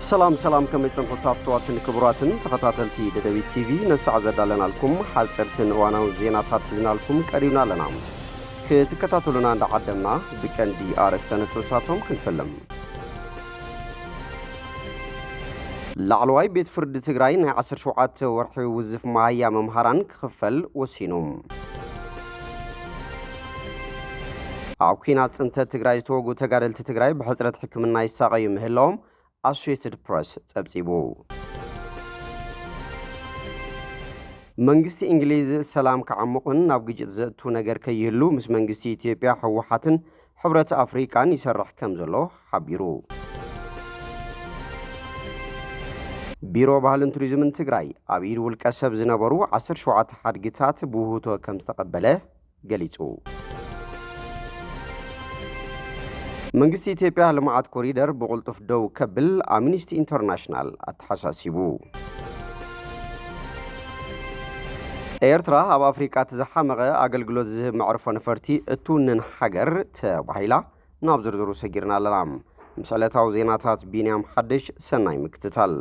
سلام كما يسمى تافتواتن كبراتن تخطاتلتي ددوي تي في نسع زدالنا لكم حزرتن وانا زينات حزنا لكم قريبنا لنا كتكتاتلنا عند عدمنا بكندي ارستن توتاتهم كنفلم لعلواي بيت فرد تግራይ ናይ 17 ወርሒ ውዝፍ ማህያ መምሃራን ክኽፈል ወሲኖም ኣብ ኩናት ጽንተ ትግራይ ዝተወጉ ተጋደልቲ ትግራይ ብሕጽረት ሕክምና ይሳቀዩ ምህሎም Associated Press ጸብጺቡ መንግስቲ እንግሊዝ ሰላም ከዓምቁን ናብ ግጭት ዘእቱ ነገር ከይህሉ ምስ መንግስቲ ኢትዮጵያ ሕወሓትን ሕብረት አፍሪካን ይሰርሕ ከም ዘሎ ሓቢሩ ቢሮ ባህልን ቱሪዝምን ትግራይ ኣብ ኢድ ውልቀ ሰብ ዝነበሩ 17 ሓድግታት ብውህቶ ከም ዝተቀበለ ገሊጹ መንግስቲ ኢትዮጵያ ልማዓት ኮሪደር በቁልጡፍ ደው ከብል አምኒስቲ ኢንተርናሽናል አተሐሳሲቡ ኤርትራ ኣብ አፍሪካ ተዘሓመቀ አገልግሎት ዝህብ መዕርፎ ነፈርቲ እቱንን ሀገር ተባሂላ ናብ ዝርዝሩ ሰጊርና ኣለና ምስዕለታው ዜናታት ቢንያም ሓድሽ ሰናይ ምክትታል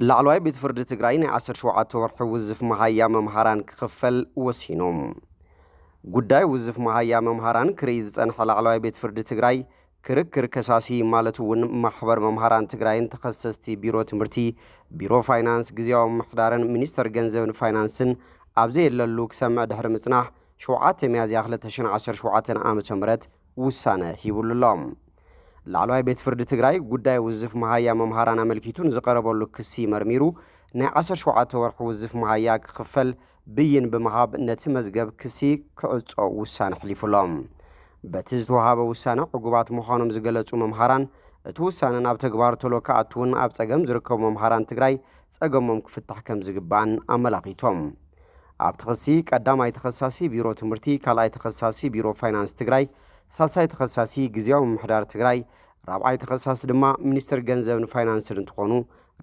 ላዕለዋይ ቤት ፍርዲ ትግራይ ናይ 17 ወርሒ ውዝፍ መሃያ መምሃራን ክኽፈል ወሲኖም ጉዳይ ውዝፍ መሃያ መምሃራን ክሪዝ ጸንሐ ላዕለዋይ ቤት ፍርዲ ትግራይ ክርክር ከሳሲ ማለቱን ማሕበር መምሃራን ትግራይን ተኸሰስቲ ቢሮ ትምህርቲ ቢሮ ፋይናንስ ግዚያዊ ምሕዳርን ሚኒስተር ገንዘብን ፋይናንስን ኣብዘ የለሉ ክሰምዕ ድሕሪ ምጽናሕ 7 ሚያዝያ 2017 ዓመተ ምህረት ውሳነ ሂቡሉሎም ላዕለዋይ ቤት ፍርዲ ትግራይ ጉዳይ ውዝፍ መሃያ መምሃራን አመልኪቱን ዝቀረበሉ ክሲ መርሚሩ ናይ 17 ወርሒ ውዝፍ መሃያ ክኽፈል ብይን በመሃብ ነቲ መዝገብ ክሲ ከዕጾ ውሳነ ሕሊፉሎም በቲ ዝተዋሃበ ውሳነ ዕጉባት ምዃኖም ዝገለጹ መምሃራን እቲ ውሳነ ናብ ተግባር ተሎ ከኣትውን ኣብ ጸገም ዝርከቡ መምሃራን ትግራይ ጸገሞም ክፍታሕ ከም ዝግባን ኣመላኺቶም ኣብ ተኸሲ ቀዳማይ ተኸሳሲ ቢሮ ትምህርቲ ካልኣይ ተኸሳሲ ቢሮ ፋይናንስ ትግራይ ሳልሳይ ተኸሳሲ ግዚያዊ ምሕዳር ትግራይ ራብዓይ ተኸሳሲ ድማ ሚኒስተር ገንዘብን ፋይናንስን እንትኾኑ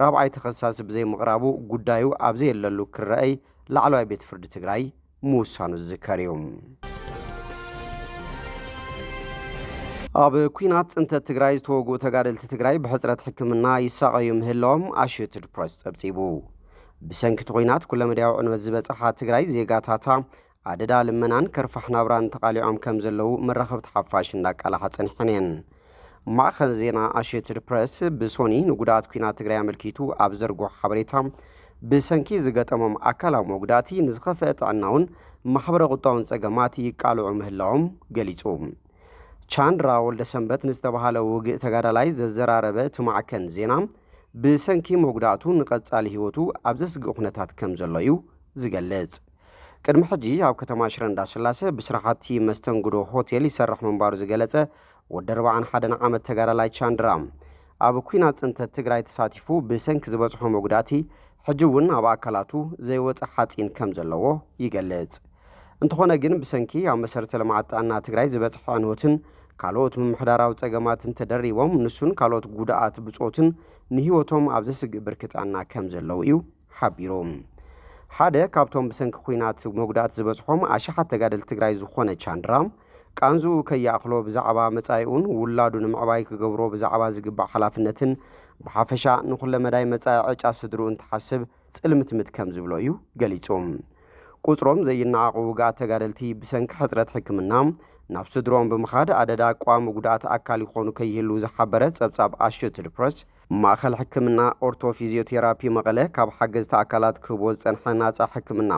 ራብዓይ ተኸሳሲ ብዘይ ምቕራቡ ጉዳዩ ኣብዘ የለሉ ክረአይ ላዕለዋይ ቤት ፍርዲ ትግራይ ምውሳኑ ዝከርዮም ኣብ ኩናት ጽንተ ትግራይ ዝተወጉ ተጋደልቲ ትግራይ ብሕጽረት ሕክምና ይሳቀዩ ምህሎም Associated Press ጸብጺቡ ብሰንኪ ኩናት ኩለመድያዊ ዕንወት ዝበጽሓ ትግራይ ዜጋታታ ኣደዳ ልመናን ከርፋሕ ናብራን ተቃሊዖም ከም ዘለው መራኸብቲ ሓፋሽ እንዳቃላሓ ጸንሐን ማእኸል ዜና Associated Press ብሶኒ ንጉዳት ኩናት ትግራይ አመልኪቱ ኣብ ዘርጎ ሓበሬታ ብሰንኪ ዝገጠሞም ኣካላዊ መጉዳቲ ንዝኸፈአ ጥዕናውን ማሕበረ ቁጣውን ጸገማት ይቃልዑ ምህላዎም ገሊጹ ቻንድራ ወልደ ሰንበት ንዝተባሃለ ውግእ ተጋዳላይ ዘዘራረበ ትማዕከን ዜና ብሰንኪ መጉዳቱ ንቐጻሊ ህይወቱ ኣብ ዘስግእ ኩነታት ከም ዘሎ እዩ ዝገልጽ ቅድሚ ሕጂ ኣብ ከተማ ሽረ እንዳስላሴ ብስራሕቲ መስተንግዶ ሆቴል ይሰርሕ መንባሩ ዝገለጸ ወዲ 41 ዓመት ተጋዳላይ ቻንድራ ኣብ ኩናት ጽንተ ትግራይ ተሳቲፉ ብሰንኪ ዝበጽሖ መጉዳቲ ሕጂውን ኣብ ኣካላቱ ዘይወጽ ሓጺን ከም ዘለዎ ይገልጽ እንተኾነ ግን ብሰንኪ ኣብ መሰረተ ልምዓት ጥዕና ትግራይ ዝበጽሐ ዕንወትን ካልኦት ምምሕዳራዊ ጸገማትን ተደሪቦም ንሱን ካልኦት ጉዳኣት ብጾትን ንህይወቶም ኣብ ዘስግእ ብርኪ ጥዕና ከም ዘለው እዩ ሓቢሮም ሓደ ካብቶም ብሰንኪ ኩናት መጉዳት ዝበጽሖም ኣሽሓት ተጋደልቲ ትግራይ ዝኾነ ቻንድራ ቃንዙ ከያእኽሎ ብዛዕባ መጻኢኡን ውላዱ ንምዕባይ ክገብሮ ብዛዕባ ዝግባእ ሓላፍነትን ብሓፈሻ ንኹለ መዳይ መጻኢ ዕጫ ስድሩን ተሓስብ ጽልምትምት ከም ዝብሎ እዩ ገሊጾም ቁጽሮም ዘይናዓቑ ውጋት ተጋደልቲ ብሰንኪ ሕጽረት ሕክምና ናብ ስድሮም ብምኻድ ኣደዳ ቋሚ ጉዳት ኣካል ይኾኑ ከይህሉ ዝሓበረ ጸብጻብ Associated Press ማእኸል ሕክምና ኦርቶ ፊዚዮቴራፒ መቐለ ካብ ሓገዝቲ ኣካላት ክህቦ ዝጸንሐ ናጻ ሕክምና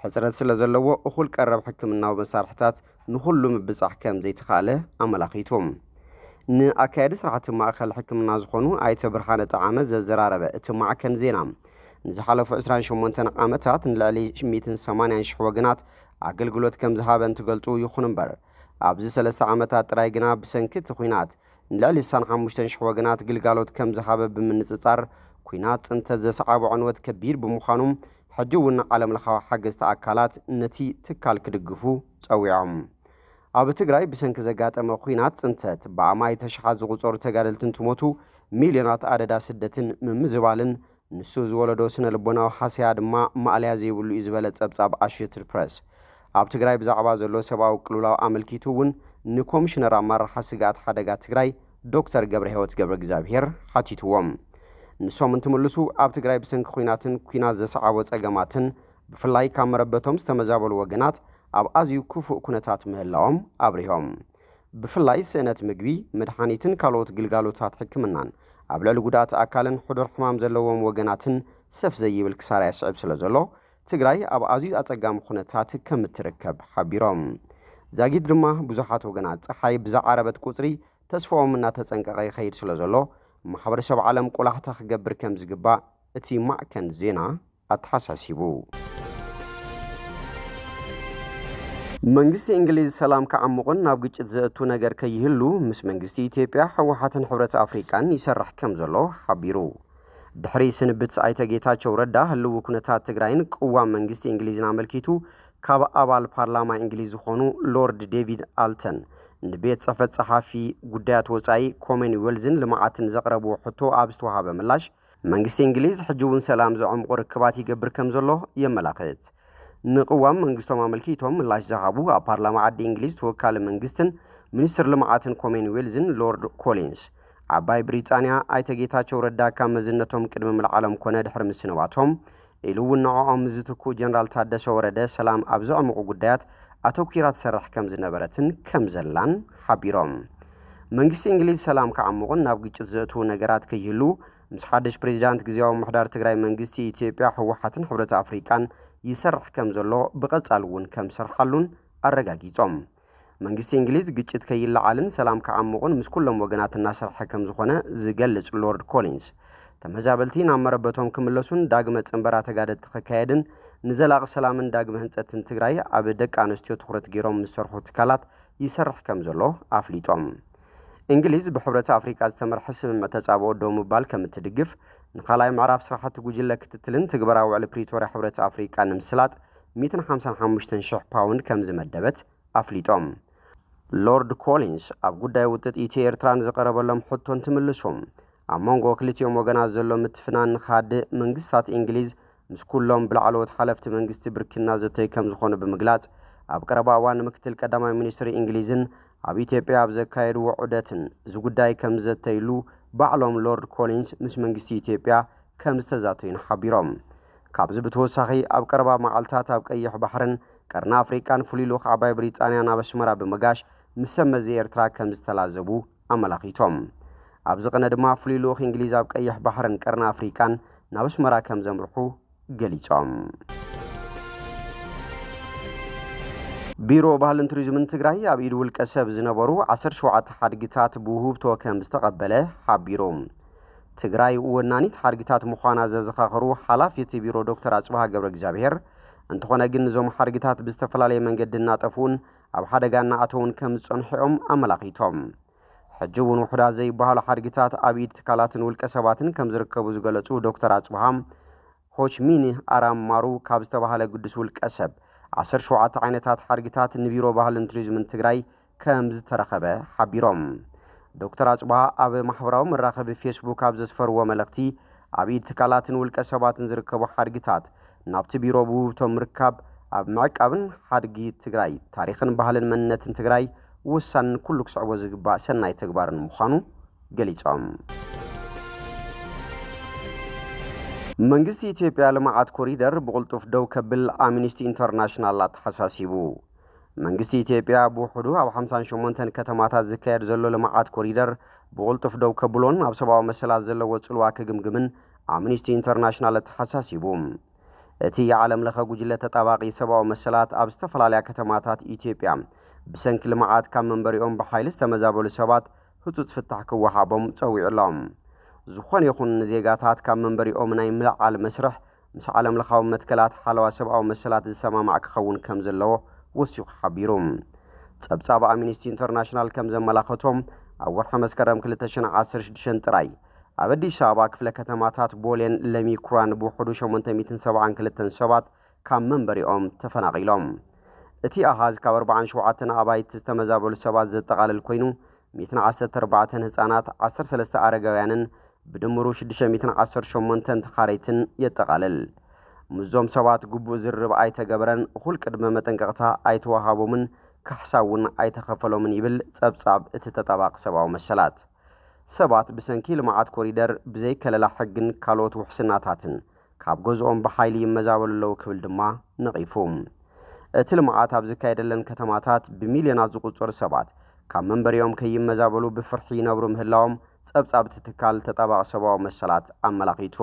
ሕጽረት ስለ ዘለዎ እኹል ቀረብ ሕክምናዊ መሳርሕታት ንኹሉ ምብጻሕ ከም ዘይተኻለ ኣመላኺቶም ንኣካያዲ ስራሕቲ ማእኸል ሕክምና ዝኾኑ ኣይተ ብርሃነ ጣዓመ ዘዘራረበ እቲ ማዕከን ዜና ንዝሓለፉ 28 ዓመታት ንልዕሊ 180,000 ወገናት ኣገልግሎት ከም ዝሃበ እንትገልጹ ይኹን እምበር ኣብዚ 3 ዓመታት ጥራይ ግና ብሰንኪ እቲ ኩናት ንልዕሊ 65,000 ወገናት ግልጋሎት ከም ዝሃበ ብምንጽጻር ኩናት ጽንተ ዘሰዓቡ ዕንወት ከቢድ ብምዃኖም ሕጂ እውን ዓለም ለኻዊ ሓገዝቲ ኣካላት ነቲ ትካል ክድግፉ ጸዊዖም ኣብ ትግራይ ብሰንኪ ዘጋጠመ ኩናት ጽንተት ብኣማይ ተሽሓት ዝቑጸሩ ተጋደልቲ እንትሞቱ ሚልዮናት ኣደዳ ስደትን ምምዝባልን ንሱ ዝወለዶ ስነ ልቦናዊ ሓስያ ድማ ማዕልያ ዘይብሉ እዩ ዝበለ ጸብጻብ Associated Press ኣብ ትግራይ ብዛዕባ ዘሎ ሰብኣዊ ቅልውላው ኣመልኪቱ እውን ንኮሚሽነር ኣመራርሓ ስጋት ሓደጋ ትግራይ ዶክተር ገብረህይወት ገብረእግዚአብሔር ሓቲትዎም ንሶም እንትምልሱ ኣብ ትግራይ ብሰንኪ ኩናት ዘሰዓቦ ጸገማትን ብፍላይ ካብ መረበቶም ዝተመዛበሉ ወገናት ኣብ ኣዝዩ ክፉእ ኩነታት ምህላዎም ኣብሪሆም ብፍላይ ስእነት ምግቢ መድሓኒትን ካልኦት ግልጋሎታት ሕክምናን ኣብ ልዕሊ ጉዳት ኣካልን ሕዱር ሕማም ዘለዎም ወገናትን ሰፍ ዘይብል ክሳራ ይስዕብ ስለ ዘሎ ትግራይ ኣብ ኣዝዩ ኣጸጋሚ ኩነታት ከም እትርከብ ሓቢሮም ዛጊድ ድማ ብዙሓት ወገናት ፀሓይ ብዛዓረበት ቁጽሪ ተስፋኦም እናተጸንቀቐ ይኸይድ ስለ ዘሎ ማሕበረሰብ ዓለም ቆላሕታ ክገብር ከም ዝግባእ እቲ ማዕከን ዜና ኣተሓሳሲቡ መንግስቲ እንግሊዝ ሰላም ከዓምቁን ናብ ግጭት ዘእቱ ነገር ከይህሉ ምስ መንግስቲ ኢትዮጵያ ሕወሓትን ሕብረት ኣፍሪካን ይሰርሕ ከም ዘሎ ሓቢሩ ድሕሪ ስንብት ኣይተ ጌታቸው ረዳ ህልው ኩነታት ትግራይን ቅዋም መንግስቲ እንግሊዝን ኣመልኪቱ ካብ ኣባል ፓርላማ እንግሊዝ ዝኾኑ ሎርድ ዴቪድ ኣልተን ንቤት ጽሕፈት ጸሓፊ ጉዳያት ወጻኢ ኮመንዌልዝን ልምዓትን ዘቕረቡ ሕቶ ኣብ ዝተዋሃበ ምላሽ መንግስቲ እንግሊዝ ሕጂውን ሰላም ዘዕምቁ ርክባት ይገብር ከም ዘሎ የመላኽት ንቅዋም መንግስቶም ኣመልኪቶም ምላሽ ዝሃቡ ኣብ ፓርላማ ዓዲ እንግሊዝ ተወካሊ መንግስትን ሚኒስትር ልምዓትን ኮመንዌልዝን ሎርድ ኮሊንስ ዓባይ ብሪጣንያ ኣይተ ጌታቸው ረዳ ካብ መዝነቶም ቅድሚ ምልዓሎም ኮነ ድሕሪ ምስንባቶም ኢሉ እውን ንዕኦም ዝትኩ ጀነራል ታደሰ ወረደ ሰላም ኣብ ዘዕምቁ ጉዳያት ኣተኲራ ትሰርሕ ከም ዝነበረትን ከም ዘላን ሓቢሮም መንግስቲ እንግሊዝ ሰላም ከዓምቁን ናብ ግጭት ዘእትዉ ነገራት ከይህሉ ምስ ሓድሽ ፕሬዚዳንት ግዜያዊ ምሕዳር ትግራይ መንግስቲ ኢትዮጵያ ሕወሓትን ሕብረት ኣፍሪካን ይሰርሕ ከም ዘሎ ብቐጻል እውን ከም ሰርሓሉን ኣረጋጊጾም መንግስቲ እንግሊዝ ግጭት ከይለዓልን ሰላም ከዓምቁን ምስ ኩሎም ወገናት እናሰርሐ ከም ዝኾነ ዝገልጽ ሎርድ ኮሊንስ ተመዛበልቲ ናብ መረበቶም ክምለሱን ዳግመ ጽንበራ ተጋደልቲ ክካየድን ንዘላቕ ሰላምን ዳግመ ህንጸትን ትግራይ ኣብ ደቂ ኣንስትዮ ትኩረት ገይሮም ዝሰርሑ ትካላት ይሰርሕ ከም ዘሎ ኣፍሊጦም እንግሊዝ ብሕብረት ኣፍሪካ ዝተመርሐ ስምምዕ ተጻብኦ ዶ ምባል ከም እትድግፍ ንኻልኣይ ምዕራፍ ስራሕቲ ጉጅለ ክትትልን ትግበራ ውዕሊ ፕሪቶርያ ሕብረት ኣፍሪካ ንምስላጥ 155,000 ፓውንድ ከም ዝመደበት ኣፍሊጦም ሎርድ ኮሊንስ ኣብ ጉዳይ ውጥጥ ኢትዮ ኤርትራን ዘቀረበሎም ሕቶን ትምልሶም ኣብ መንጎ ክልቲኦም ወገናት ዘሎ ምትፍናን ንኻድእ መንግስታት እንግሊዝ ምስ ኩሎም ብላዕለዎት ሓለፍቲ መንግስቲ ብርኪና ዘተይ ከም ዝኾኑ ብምግላጽ ኣብ ቀረባ እዋን ምክትል ቀዳማይ ሚኒስትር እንግሊዝን ኣብ ኢትዮጵያ ኣብ ዘካየዱ ውዑደትን ዝጉዳይ ከም ዘተይሉ ባዕሎም ሎርድ ኮሊንስ ምስ መንግስቲ ኢትዮጵያ ከም ዝተዛተዩን ሓቢሮም ካብዚ ብተወሳኺ ኣብ ቀረባ መዓልታት ኣብ ቀይሕ ባሕርን ቀርና ኣፍሪካን ፍሉይ ልኡኽ ዓባይ ብሪጣንያ ናብ ኣስመራ ብምጋሽ ምስ ሰመዚ ኤርትራ ከም ዝተላዘቡ ኣመላኺቶም ኣብዚ ቅነ ድማ ፍሉይ ልኡኽ እንግሊዝ ኣብ ቀይሕ ባሕርን ቀርና ኣፍሪካን ናብ ኣስመራ ከም ዘምርሑ ገሊጾም ቢሮ ባህልን ቱሪዝምን ትግራይ ኣብ ኢድ ውልቀ ሰብ ዝነበሩ 17 ሓድግታት ብውህብቶ ከም ዝተቐበለ ሓቢሮም ትግራይ ወናኒት ሓድግታት ምዃና ዘዘኻኽሩ ሓላፊት ቢሮ ዶክተር ኣጽባሃ ገብረእግዚአብሔር እንተኾነ ግን እዞም ሓድግታት ብዝተፈላለየ መንገዲ እናጠፉን ኣብ ሓደጋ እናኣተውን ከም ዝጸንሕኦም ኣመላኺቶም ሕጂ እውን ውሕዳት ዘይበሃሉ ሓድግታት ኣብ ኢድ ትካላትን ውልቀ ሰባትን ከም ዝርከቡ ዝገለጹ ዶክተር ኣጽባሃም ሆችሚን ኣራም ማሩ ካብ ዝተባሃለ ቅዱስ ውልቀ ሰብ 17 ዓይነታት ሓድግታት ንቢሮ ባህልን ቱሪዝምን ትግራይ ከም ዝተረኸበ ሓቢሮም ዶክተር ኣጽባሃ ኣብ ማሕበራዊ መራኸቢ ፌስቡክ ኣብ ዘስፈርዎ መልእኽቲ ኣብ ኢድ ትካላትን ውልቀ ሰባትን ዝርከቡ ሓድግታት ናብቲ ቢሮ ብውህብቶም ምርካብ ኣብ ምዕቃብን ሓድጊ ትግራይ ታሪኽን ባህልን መንነትን ትግራይ ወሳን ኩሉ ክስዕቦ ዝግባእ ሰናይ ተግባርን ምዃኑ ገሊጾም መንግስቲ ኢትዮጵያ ልምዓት ኮሪደር ብቕልጡፍ ደው ከብል ኣምኒስቲ ኢንተርናሽናል ኣተሓሳሲቡ መንግስቲ ኢትዮጵያ ብውሕዱ ኣብ 58 ከተማታት ዝካየድ ዘሎ ልምዓት ኮሪደር ብቕልጡፍ ደው ከብሎን ኣብ ሰብኣዊ መሰላት ዘለዎ ጽልዋ ክግምግምን ኣምኒስቲ ኢንተርናሽናል ኣተሓሳሲቡ እቲ የዓለም ለኸ ጉጅለ ተጣባቂ ሰብኣዊ መሰላት ኣብ ዝተፈላለያ ከተማታት ኢትዮጵያ ብሰንኪ ልምዓት ካብ መንበሪኦም ብሓይሊ ዝተመዛበሉ ሰባት ህጹጽ ፍታሕ ክወሃቦም ጸዊዑሎም ዝኾነ ይኹን ዜጋታት ካብ መንበሪኦም ናይ ምልዓል መስርሕ ምስ ዓለም ለኻዊ መትከላት ሓለዋ ሰብኣዊ መሰላት ዝሰማማዕ ክኸውን ከም ዘለዎ ወሲኹ ሓቢሩ ጸብጻብ ኣምኒስቲ ኢንተርናሽናል ከም ዘመላኸቶም ኣብ ወርሒ መስከረም 2016 ጥራይ ኣብ አዲስ አበባ ክፍለ ከተማታት ቦሌን ለሚኩራን ብውሕዱ 872 ሰባት ካብ መንበሪኦም ተፈናቂሎም እቲ ኣሃዝ ካብ 47 ኣባይቲ ዝተመዛበሉ ሰባት ዘጠቓልል ኮይኑ 114 ህፃናት 13 አረጋውያንን ብድምሩ 618 ተኻረይትን የጠቓልል ምዞም ሰባት ግቡእ ዝርብ ኣይተገበረን እኹል ቅድመ መጠንቀቕታ ኣይተዋሃቦምን ካሕሳውን ኣይተኸፈሎምን ይብል ጸብጻብ እቲ ተጣባቂ ሰብኣዊ መሰላት ሰባት ብሰንኪ ልምዓት ኮሪደር ብዘይ ከለላ ሕግን ካልኦት ውሕስናታትን ካብ ገዝኦም ብሓይሊ ይመዛበሉ ክብል ድማ ነቒፉ እቲ ልምዓት ኣብ ዝካየደለን ከተማታት ብሚልዮናት ዝቁጸሩ ሰባት ካብ መንበሪኦም ከይመዛበሉ ብፍርሒ ይነብሩ ምህላዎም ጸብጻብቲ ትካል ተጣባቕ ሰብኣዊ መሰላት ኣመላኺቱ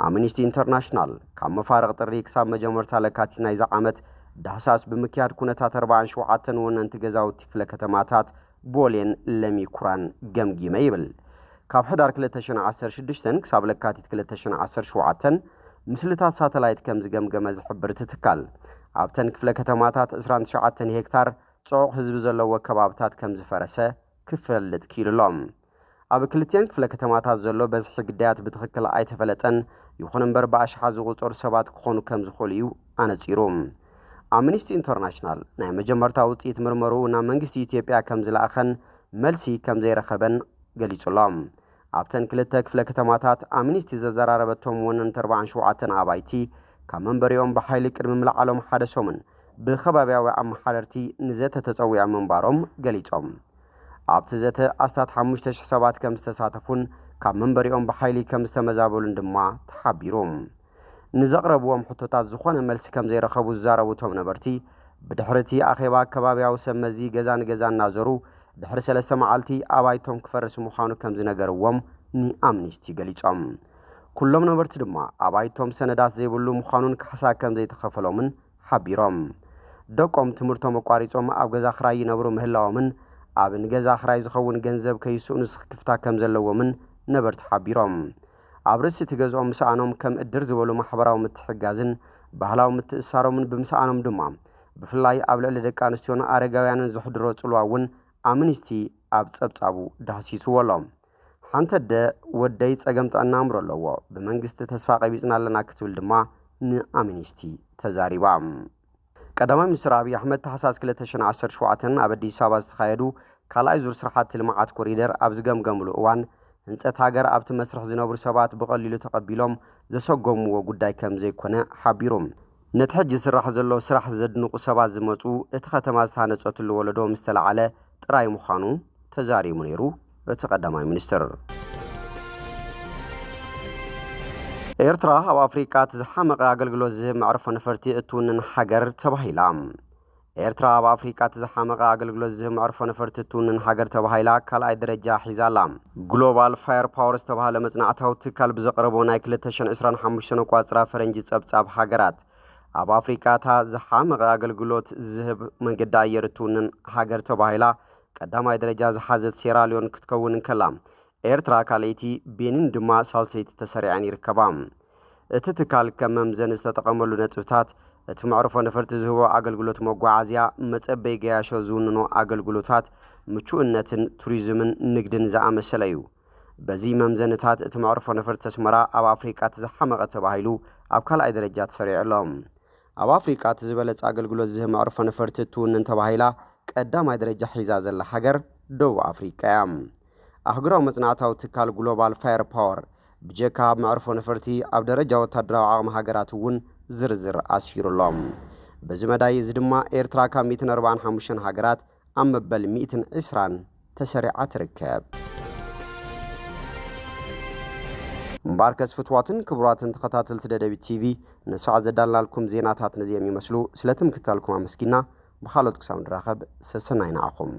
ኣምኒስቲ ኢንተርናሽናል ካብ መፋርቕ ጥሪ ክሳብ መጀመርታ ለካቲት ናይዚ ዓመት ዳህሳስ ብምክያድ ኩነታት 47 ወነንቲ ገዛውቲ ክፍለ ከተማታት ቦሌን ለሚኩራን ገምጊመ ይብል ካብ ሕዳር 2016 ክሳብ ለካቲት 2017 ምስልታት ሳተላይት ከም ዝገምገመ ዝሕብር ትካል ኣብተን ክፍለ ከተማታት 29 ሄክታር ጽዑቕ ህዝቢ ዘለዎ ከባቢታት ከም ዝፈረሰ ክፈልጥ ኪሉሎም ኣብ ክልቲአን ክፍለ ከተማታት ዘሎ በዝሒ ግዳያት ብትኽክል ኣይተፈለጠን ይኹን እምበር ብኣሽሓ ዝቑጸሩ ሰባት ክኾኑ ከም ዝኽእሉ እዩ ኣነጺሩ ኣምኒስቲ ኢንተርናሽናል ናይ መጀመርታ ውጽኢት ምርመሩ ናብ መንግስቲ ኢትዮጵያ ከም ዝለኣኸን መልሲ ከም ዘይረኸበን ገሊጹሎም ኣብተን ክልተ ክፍለ ከተማታት ኣምኒስቲ ዘዘራረበቶም ወነንቲ 47 ኣባይቲ ካብ መንበሪኦም ብሓይሊ ቅድሚ ምልዓሎም ሓደ ሰሙን ብኸባቢያዊ ኣመሓደርቲ ንዘተ ተጸዊዖም ምንባሮም ገሊጾም ኣብቲ ዘተ ኣስታት 5,000 ሰባት ከም ዝተሳተፉን ካብ መንበሪኦም ብሓይሊ ከም ዝተመዛበሉን ድማ ተሓቢሩ ንዘቕረብዎም ሕቶታት ዝኾነ መልሲ ከም ዘይረኸቡ ዝዛረቡቶም ነበርቲ ብድሕርቲ ኣኼባ ከባቢያዊ ሰብ መዚ ገዛ ንገዛ እናዘሩ ድሕሪ 3 መዓልቲ ኣባይቶም ክፈርስ ምዃኑ ከም ዝነገርዎም ንኣምኒስቲ ገሊጾም ኩሎም ነበርቲ ድማ ኣባይቶም ሰነዳት ዘይብሉ ምዃኑን ካሕሳ ከም ዘይተኸፈሎምን ሓቢሮም ደቆም ትምህርቶም ኣቋሪጾም ኣብ ገዛ ክራይ ይነብሩ ምህላዎምን ኣብ ንገዛ ክራይ ዝኸውን ገንዘብ ከይስኡኑ ክፍታ ከም ዘለዎምን ነበርቲ ሓቢሮም ኣብ ርእሲ ትገዝኦም ምሳኣኖም ከም እድር ዝበሉ ማሕበራዊ ምትሕጋዝን ባህላዊ ምትእሳሮምን ብምሳኣኖም ድማ ብፍላይ ኣብ ልዕሊ ደቂ ኣንስትዮን ኣረጋውያንን ዝሕድሮ ጽልዋ እውን ኣምኒስቲ ኣብ ጸብጻቡ ዳህሲስዎሎም ሓንቲ ኣደ ወደይ ጸገም ጥዕና ኣእምሮ ኣለዎ ብመንግስቲ ተስፋ ቀቢጽና ኣለና ክትብል ድማ ንኣምኒስቲ ተዛሪባ ቀዳማይ ሚኒስትር ኣብይ ኣሕመድ ታህሳስ 2017 ኣብ ኣዲስ ኣበባ ዝተኻየዱ ካልኣይ ዙር ስራሕቲ ልምዓት ኮሪደር ኣብ ዝገምገምሉ እዋን ህንጸት ሃገር ኣብቲ መስርሕ ዝነብሩ ሰባት ብቐሊሉ ተቐቢሎም ዘሰጎምዎ ጉዳይ ከም ዘይኮነ ሓቢሮም ነቲ ሕጂ ዝስራሕ ዘሎ ስራሕ ዘድንቁ ሰባት ዝመፁ እቲ ከተማ ዝተሃነጸትሉ ወለዶ ምስ ተለዓለ ጥራይ ምዃኑ ተዛሪሙ ነይሩ እቲ ቀዳማይ ሚኒስትር ኤርትራ ኣብ ኣፍሪቃ ዝሓመቐ ኣገልግሎት ዝህብ መዕርፎ ነፈርቲ እትውንን ሃገር ተባሂላ ኤርትራ ኣብ ኣፍሪቃ ዝሓመቐ ኣገልግሎት ዝህብ መዕርፎ ነፈርቲ እትውንን ሃገር ተባሂላ ካልኣይ ደረጃ ሒዛላ ግሎባል ፋየር ፓወር ዝተባሃለ መጽናዕታዊ ትካል ብዘቕረቦ ናይ 2025 ቋጽራ ፈረንጂ ጸብጻብ ሃገራት ኣብ ኣፍሪቃ ዝሓመቐ ኣገልግሎት ዝህብ መንገዲ ኣየር እትውንን ሃገር ተባሂላ ቀዳማይ ደረጃ ዝሓዘት ሴራሊዮን ክትከውን እንከላ ኤርትራ ካልአይቲ ቤኒን ድማ ሳልሰይቲ ተሰሪዐን ይርከባ እቲ ትካል ከም መምዘን ዝተጠቐመሉ ነጥብታት እቲ መዕርፎ ነፈርቲ ዝህቦ ኣገልግሎት መጓዓዝያ መጸበይ ገያሾ ዝውንኖ ኣገልግሎታት ምቹእነትን ቱሪዝምን ንግድን ዝኣመሰለ እዩ በዚ መምዘንታት እቲ መዕርፎ ነፈርቲ ኣስመራ ኣብ ኣፍሪቃ ዝሓመቐ ተባሂሉ ኣብ ካልኣይ ደረጃ ተሰሪዑሎም ኣብ ኣፍሪቃ ዝበለጸ ኣገልግሎት ዝህብ መዕርፎ ነፈርቲ እትውንን ተባሂላ ቀዳማይ ደረጃ ሒዛ ዘላ ሃገር ደቡብ አፍሪካ እያ ኣህጉራዊ መጽናዕታዊ ትካል ግሎባል ፋየር ፓወር ብጀካ መዕርፎ ነፈርቲ ኣብ ደረጃ ወታደራዊ ዓቕሚ ሃገራት እውን ዝርዝር ኣስፊሩሎም በዚ መዳይ እዚ ድማ ኤርትራ ካብ 145 ሃገራት ኣብ መበል 120 ተሰሪዓ ትርከብ ምባርከስ ፍትዋትን ክቡራትን ተኸታተልቲ ደደቢት ቲቪ ንሰዓት ዘዳልናልኩም ዜናታት ነዚኦም ይመስሉ ስለትምክታልኩም ኣመስጊና ብኻልኦት ክሳብ ንራኸብ ሰሰናይ ንዓኹም